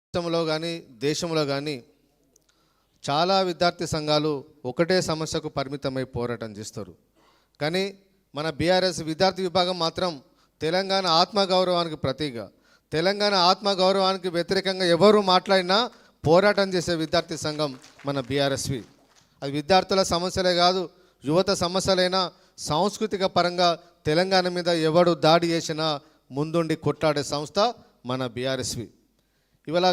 రాష్ట్రంలో కానీ దేశంలో కానీ చాలా విద్యార్థి సంఘాలు ఒకటే సమస్యకు పరిమితమై పోరాటం చేస్తారు. కానీ మన బీఆర్ఎస్ విద్యార్థి విభాగం మాత్రం తెలంగాణ ఆత్మగౌరవానికి ప్రతీక. తెలంగాణ ఆత్మగౌరవానికి వ్యతిరేకంగా ఎవరు మాట్లాడినా పోరాటం చేసే విద్యార్థి సంఘం మన బీఆర్ఎస్వి. అది విద్యార్థుల సమస్యలే కాదు, యువత సమస్యలైనా సాంస్కృతిక పరంగా తెలంగాణ మీద ఎవడు దాడి చేసినా ముందుండి కొట్లాడే సంస్థ మన బీఆర్ఎస్వి. ఇవాళ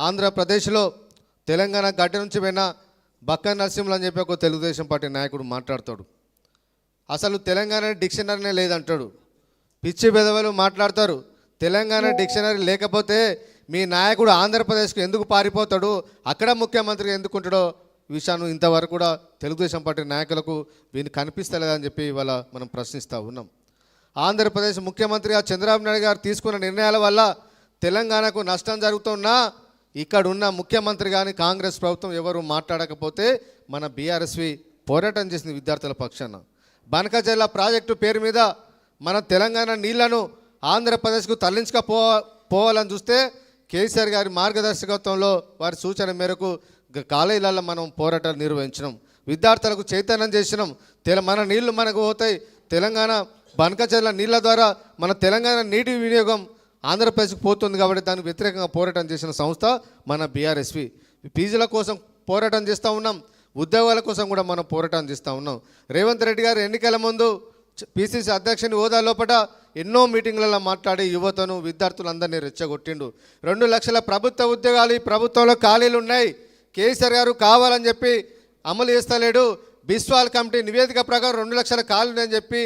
ఆంధ్రప్రదేశ్లో తెలంగాణ గడ్డ నుంచి పోయిన బక్క నరసింహులు అని చెప్పి ఒక తెలుగుదేశం పార్టీ నాయకుడు మాట్లాడతాడు. అసలు తెలంగాణ డిక్షనరీనే లేదంటాడు. పిచ్చి బెదవలు మాట్లాడతారు. తెలంగాణ డిక్షనరీ లేకపోతే మీ నాయకుడు ఆంధ్రప్రదేశ్కు ఎందుకు పారిపోతాడు, అక్కడ ముఖ్యమంత్రి ఎందుకు ఉంటాడో విషయాన్ని ఇంతవరకు కూడా తెలుగుదేశం పార్టీ నాయకులకు వీళ్ళు కనిపిస్తలేదని చెప్పి ఇవాళ మనం ప్రశ్నిస్తూ ఉన్నాం. ఆంధ్రప్రదేశ్ ముఖ్యమంత్రిగా చంద్రబాబు నాయుడు గారు తీసుకున్న నిర్ణయాల వల్ల తెలంగాణకు నష్టం జరుగుతున్నా ఇక్కడ ఉన్న ముఖ్యమంత్రి కానీ కాంగ్రెస్ ప్రభుత్వం ఎవరు మాట్లాడకపోతే మన బీఆర్ఎస్వి పోరాటం చేసింది విద్యార్థుల పక్షాన. బనకచెర్ల ప్రాజెక్టు పేరు మీద మన తెలంగాణ నీళ్లను ఆంధ్రప్రదేశ్కు తరలించకపోవాలని చూస్తే కేసీఆర్ గారి మార్గదర్శకత్వంలో వారి సూచన మేరకు కాలేజీలలో మనం పోరాటాలు నిర్వహించినాం, విద్యార్థులకు చైతన్యం చేసినాం. మన నీళ్లు మనకు పోతాయి, తెలంగాణ బనకచెర్ల నీళ్ల ద్వారా మన తెలంగాణ నీటి వినియోగం ఆంధ్రప్రదేశ్కి పోతుంది కాబట్టి దానికి వ్యతిరేకంగా పోరాటం చేసిన సంస్థ మన బీఆర్ఎస్వి. ఫీజుల కోసం పోరాటం చేస్తూ ఉన్నాం, ఉద్యోగాల కోసం కూడా మనం పోరాటం చేస్తూ ఉన్నాం. రేవంత్ రెడ్డి గారు ఎన్నికల ముందు పిసిసి అధ్యక్షుని హోదా లోపల ఎన్నో మీటింగ్లలో మాట్లాడి యువతను విద్యార్థులందరినీ రెచ్చగొట్టిండు. 2 లక్షల ప్రభుత్వ ఉద్యోగాలు ఈ ప్రభుత్వంలో ఖాళీలు ఉన్నాయి, కేసీఆర్ గారు కావాలని చెప్పి అమలు చేస్తలేడు. బిస్వాల్ కమిటీ నివేదిక ప్రకారం 2 లక్షల ఖాళీలు అని చెప్పి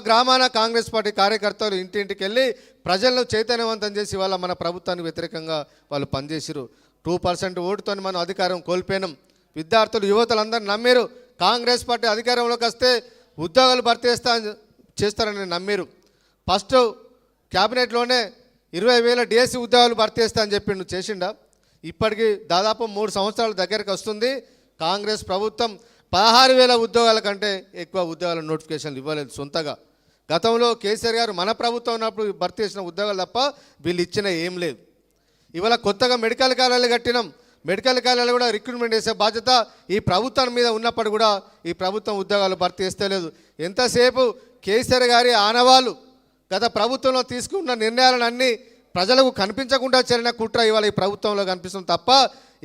గ్రామాన కాంగ్రెస్ పార్టీ కార్యకర్తలు ఇంటింటికి వెళ్ళి ప్రజలను చైతన్యవంతం చేసి వాళ్ళ మన ప్రభుత్వానికి వ్యతిరేకంగా వాళ్ళు పనిచేసారు. 2% ఓటుతో మనం అధికారం కోల్పోయినాం. విద్యార్థులు యువతలందరూ నమ్మారు, కాంగ్రెస్ పార్టీ అధికారంలోకి వస్తే ఉద్యోగాలు భర్తీ చేస్తారని నమ్మారు. ఫస్ట్ క్యాబినెట్లోనే 20,000 డిఎస్సి ఉద్యోగాలు భర్తీ చేస్తా అని చెప్పిండు, చేసిండా? ఇప్పటికీ దాదాపు 3 సంవత్సరాల దగ్గరికి వస్తుంది. కాంగ్రెస్ ప్రభుత్వం 16,000 ఉద్యోగాల కంటే ఎక్కువ ఉద్యోగాల నోటిఫికేషన్లు ఇవ్వలేదు సొంతగా. గతంలో కేసీఆర్ గారు మన ప్రభుత్వం ఉన్నప్పుడు భర్తీ చేసిన ఉద్యోగాలు తప్ప వీళ్ళు ఇచ్చిన ఏం లేదు. ఇవాళ కొత్తగా మెడికల్ కాలేజీలు కట్టినాం, మెడికల్ కాలేజీలు కూడా రిక్రూట్మెంట్ చేసే బాధ్యత ఈ ప్రభుత్వం మీద ఉన్నప్పుడు కూడా ఈ ప్రభుత్వం ఉద్యోగాలు భర్తీ చేస్తలేదు. ఎంతసేపు కేసీఆర్ గారి ఆనవాళ్ళు గత ప్రభుత్వంలో తీసుకున్న నిర్ణయాలను అన్నీ ప్రజలకు కనిపించకుండా చేరిన కుట్ర ఇవాళ ఈ ప్రభుత్వంలో కనిపిస్తుంది తప్ప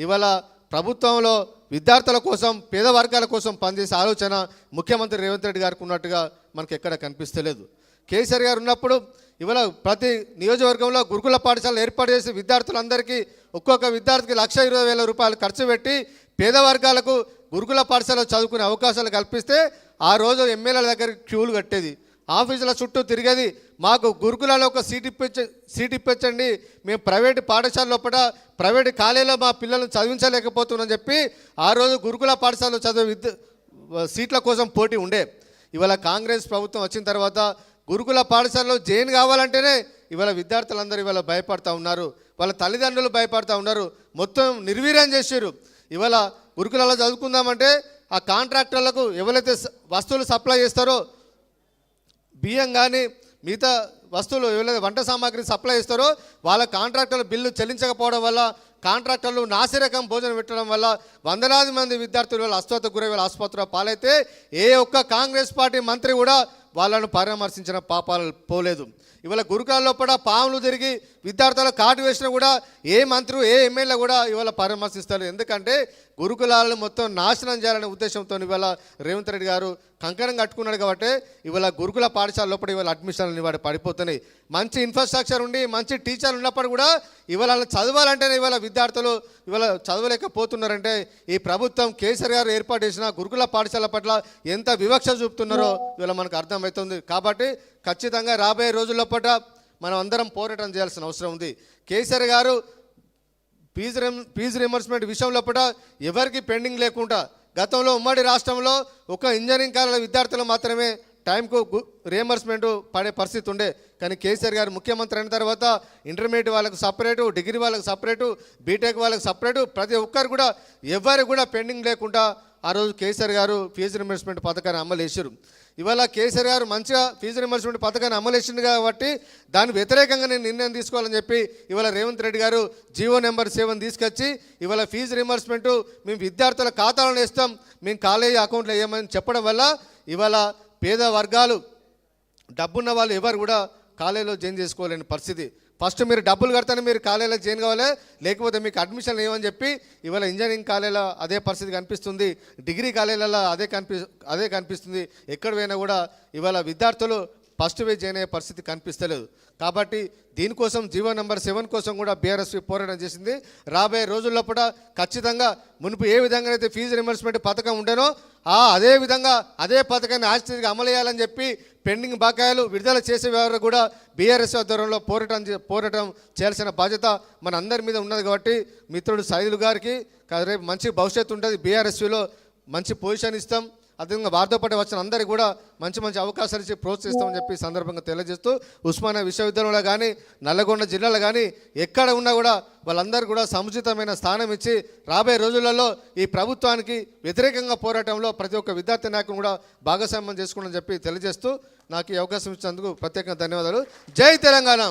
ఇవాళ ప్రభుత్వంలో విద్యార్థుల కోసం పేద వర్గాల కోసం పనిచేసే ఆలోచన ముఖ్యమంత్రి రేవంత్ రెడ్డి గారికి ఉన్నట్టుగా మనకు ఎక్కడ కనిపిస్తలేదు. కేసీఆర్ గారు ఉన్నప్పుడు ఇవాళ ప్రతి నియోజకవర్గంలో గురుకుల పాఠశాలలు ఏర్పాటు చేసి విద్యార్థులందరికీ ఒక్కొక్క విద్యార్థికి 1,20,000 రూపాయలు ఖర్చు పెట్టి పేద వర్గాలకు గురుకుల పాఠశాలలో చదువుకునే అవకాశాలు కల్పిస్తే ఆ రోజు ఎమ్మెల్యేల దగ్గర క్యూలు కట్టేది, ఆఫీసుల చుట్టూ తిరిగేది. మాకు గురుకులలో ఒక సీట్ ఇప్పించండి, మేము ప్రైవేటు పాఠశాల లోపల ప్రైవేటు కాలేజీలో మా పిల్లలను చదివించలేకపోతున్నామని చెప్పి ఆ రోజు గురుకుల పాఠశాలలో చదివే సీట్ల కోసం పోటీ ఉండే. ఇవాళ కాంగ్రెస్ ప్రభుత్వం వచ్చిన తర్వాత గురుకుల పాఠశాలలో జైన్ కావాలంటేనే ఇవాళ విద్యార్థులందరూ ఇవాళ భయపడుతూ ఉన్నారు, వాళ్ళ తల్లిదండ్రులు భయపడుతూ ఉన్నారు, మొత్తం నిర్వీర్యం చేశారు. ఇవాళ గురుకులలో చదువుకుందామంటే ఆ కాంట్రాక్టర్లకు ఎవరైతే వస్తువులు సప్లై చేస్తారో బియ్యం కానీ మిగతా వస్తువులు ఎవరైతే వంట సామాగ్రి సప్లై చేస్తారో వాళ్ళ కాంట్రాక్టర్ల బిల్లు చెల్లించకపోవడం వల్ల కాంట్రాక్టర్లు నాసిరకం భోజనం పెట్టడం వల్ల వందలాది మంది విద్యార్థులు వాళ్ళ అస్వస్థకు గురై వాళ్ళ ఆసుపత్రిలో పాలైతే ఏ ఒక్క కాంగ్రెస్ పార్టీ మంత్రి కూడా వాళ్ళను పరామర్శించిన పాపాలు పోలేదు. ఇవాళ గురుకుల లోపల పాములు తిరిగి విద్యార్థులకు కాటు వేసినా కూడా ఏ మంత్రి ఏ ఎమ్మెల్యే కూడా ఇవాళ పరామర్శిస్తారు. ఎందుకంటే గురుకులాలను మొత్తం నాశనం చేయాలనే ఉద్దేశంతో ఇవాళ రేవంత్ రెడ్డి గారు కంకణం కట్టుకున్నాడు కాబట్టి ఇవాళ గురుకుల పాఠశాల లోపల ఇవాళ అడ్మిషన్లు ఇవాళ పడిపోతున్నాయి. మంచి ఇన్ఫ్రాస్ట్రక్చర్ ఉండి మంచి టీచర్లు ఉన్నప్పుడు కూడా ఇవాళ చదవాలంటేనే ఇవాళ విద్యార్థులు ఇవాళ చదవలేకపోతున్నారంటే ఈ ప్రభుత్వం కేసీఆర్ గారు ఏర్పాటు చేసిన గురుకుల పాఠశాల పట్ల ఎంత వివక్ష చూపుతున్నారో ఇవాళ మనకు అర్థమవుతుంది. కాబట్టి ఖచ్చితంగా రాబోయే రోజుల్లో పట్ల మనం అందరం పోరాటం చేయాల్సిన అవసరం ఉంది. కేసీఆర్ గారు ఫీజు రియంబర్స్మెంట్ విషయంలో కూడా ఎవరికి పెండింగ్ లేకుండా గతంలో ఉమ్మడి రాష్ట్రంలో ఒక ఇంజనీరింగ్ కాలేజీల విద్యార్థులు మాత్రమే టైంకు రియంబర్స్మెంట్ పడే పరిస్థితి ఉండే. కానీ కేసీఆర్ గారు ముఖ్యమంత్రి అయిన తర్వాత ఇంటర్మీడియట్ వాళ్ళకు సపరేటు, డిగ్రీ వాళ్ళకు సపరేటు, బీటెక్ వాళ్ళకు సపరేటు, ప్రతి ఒక్కరు కూడా ఎవరు కూడా పెండింగ్ లేకుండా ఆ రోజు కేసీఆర్ గారు ఫీజు రింబర్స్మెంట్ పథకాన్ని అమలు చేశారు. ఇవాళ కేసీఆర్ గారు మంచిగా ఫీజు రింబర్స్మెంట్ పథకాన్ని అమలు చేసింది కాబట్టి దాని వ్యతిరేకంగా నేను నిర్ణయం తీసుకోవాలని చెప్పి ఇవాళ రేవంత్ రెడ్డి గారు జీవో నెంబర్ 7 తీసుకొచ్చి ఇవాళ ఫీజు రింబర్స్మెంట్ మేము విద్యార్థుల ఖాతాలను వేస్తాం, మేము కాలేజీ అకౌంట్లో వేయమని చెప్పడం వల్ల ఇవాళ పేద వర్గాలు డబ్బున్న వాళ్ళు ఎవరు కూడా కాలేజీలో జాయిన్ చేసుకోలేని పరిస్థితి. ఫస్ట్ మీరు డబ్బులు కడితేనే మీరు కాలేజీలో జాయిన్ కావాలి, లేకపోతే మీకు అడ్మిషన్ ఏమని చెప్పి ఇవాళ ఇంజనీరింగ్ కాలేజీలో అదే పరిస్థితి కనిపిస్తుంది, డిగ్రీ కాలేజీలలో అదే కనిపిస్తుంది. ఎక్కడ పోయినా కూడా ఇవాళ విద్యార్థులు ఫస్ట్ వే జాయిన్ అయ్యే పరిస్థితి కనిపిస్తలేదు. కాబట్టి దీనికోసం జీవో నెంబర్ 7 కోసం కూడా బీఆర్ఎస్ పోరాటం చేసింది. రాబోయే రోజుల్లో కూడా ఖచ్చితంగా మునుపు ఏ విధంగా అయితే ఫీజు రింబర్స్మెంట్ పథకం ఉండేనో అదే విధంగా అదే పథకాన్ని ఆస్తిగా అమలు చేయాలని చెప్పి పెండింగ్ బకాయిలు విడుదల చేసే వారు కూడా బీఆర్ఎస్ ఆధ్వర్యంలో పోరాటం చేయాల్సిన బాధ్యత మన అందరి మీద ఉన్నది. కాబట్టి మిత్రుడు సైదులు గారికి రేపు మంచి భవిష్యత్తు ఉంటుంది, బీఆర్ఎస్లో మంచి పొజిషన్ ఇస్తాం, అదేవిధంగా వారితో పాటు వచ్చిన అందరికీ కూడా మంచి అవకాశాలు ఇచ్చి ప్రోత్సహిస్తామని చెప్పి సందర్భంగా తెలియజేస్తూ ఉస్మానియా విశ్వవిద్యాలయంలో కానీ నల్లగొండ జిల్లాలో కానీ ఎక్కడ ఉన్నా కూడా వాళ్ళందరూ కూడా సముచితమైన స్థానం ఇచ్చి రాబోయే రోజులలో ఈ ప్రభుత్వానికి వ్యతిరేకంగా పోరాటంలో ప్రతి ఒక్క విద్యార్థి నాయకులు కూడా భాగస్వామ్యం చేసుకోవాలని చెప్పి తెలియజేస్తూ నాకు ఈ అవకాశం ఇచ్చినందుకు ప్రత్యేకంగా ధన్యవాదాలు. జై తెలంగాణ.